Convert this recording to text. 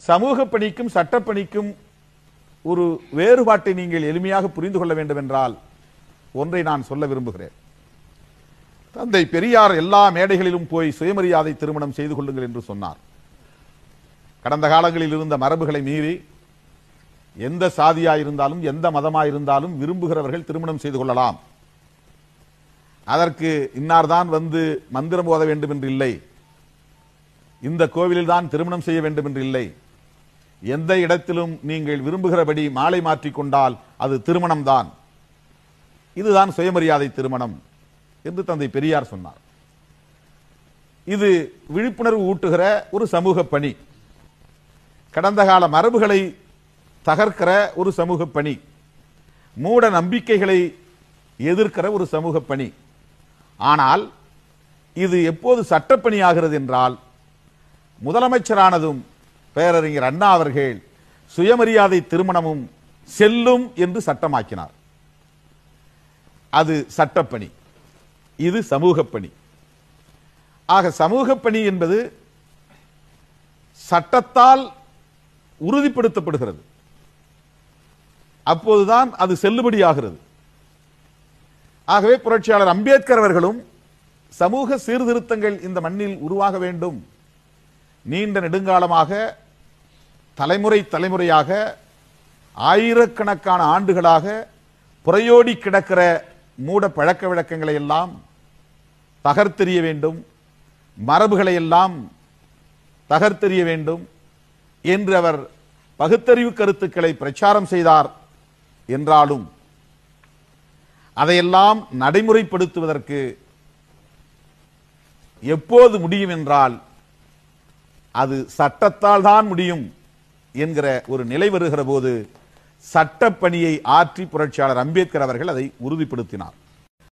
சமூக பணிக்கும் சட்டப்பணிக்கும் ஒரு வேறுபாட்டை நீங்கள் எளிமையாக புரிந்து கொள்ள வேண்டும் என்றால் ஒன்றை நான் சொல்ல விரும்புகிறேன். தந்தை பெரியார் எல்லா மேடைகளிலும் போய் சுயமரியாதை திருமணம் செய்து கொள்ளுங்கள் என்று சொன்னார். கடந்த காலங்களில் இருந்த மரபுகளை மீறி எந்த சாதியாயிருந்தாலும் எந்த மதமாயிருந்தாலும் விரும்புகிறவர்கள் திருமணம் செய்து கொள்ளலாம். அதற்கு இன்னார்தான் வந்து மந்திரம் ஓத வேண்டும் என்று இல்லை, இந்த கோவிலில் தான் திருமணம் செய்ய வேண்டும் என்று இல்லை. எந்த இடத்திலும் நீங்கள் விரும்புகிறபடி மாலை மாற்றிக்கொண்டால் அது திருமணம்தான். இதுதான் சுயமரியாதை திருமணம் என்று தந்தை பெரியார் சொன்னார். இது விழிப்புணர்வு ஊட்டுகிற ஒரு சமூக பணி, கடந்த கால மரபுகளை தகர்க்கிற ஒரு சமூக பணி, மூட நம்பிக்கைகளை எதிர்க்கிற ஒரு சமூக பணி. ஆனால் இது எப்போது சட்டப்பணி ஆகிறது என்றால், முதலமைச்சரானதும் பேரறிஞர் அண்ணா அவர்கள் சுயமரியாதை திருமணமும் செல்லும் என்று சட்டமாக்கினார். அது சட்டப்பணி, இது சமூக பணி. ஆக சமூக பணி என்பது சட்டத்தால் உறுதிப்படுத்தப்படுகிறது, அப்போதுதான் அது செல்லுபடியாகிறது. ஆகவே புரட்சியாளர் அம்பேத்கர் அவர்களும் சமூக சீர்திருத்தங்கள் இந்த மண்ணில் உருவாக வேண்டும், நீண்ட நெடுங்காலமாக தலைமுறை தலைமுறையாக ஆயிரக்கணக்கான ஆண்டுகளாக புறையோடி கிடக்கிற மூட பழக்க வழக்கங்களை எல்லாம் தகர்த்தெறிய வேண்டும், மரபுகளை எல்லாம் தகர்த்தெறிய வேண்டும் என்று அவர் பகுத்தறிவு கருத்துக்களை பிரச்சாரம் செய்தார். என்றாலும் அதையெல்லாம் நடைமுறைப்படுத்துவதற்கு எப்போது முடியும் என்றால் அது சட்டத்தால் தான் முடியும் என்கிற ஒரு நிலை வருகிற போது சட்டப்பணியை ஆற்றி புரட்சியாளர் அம்பேத்கர் அவர்கள் அதை உறுதிப்படுத்தினார்.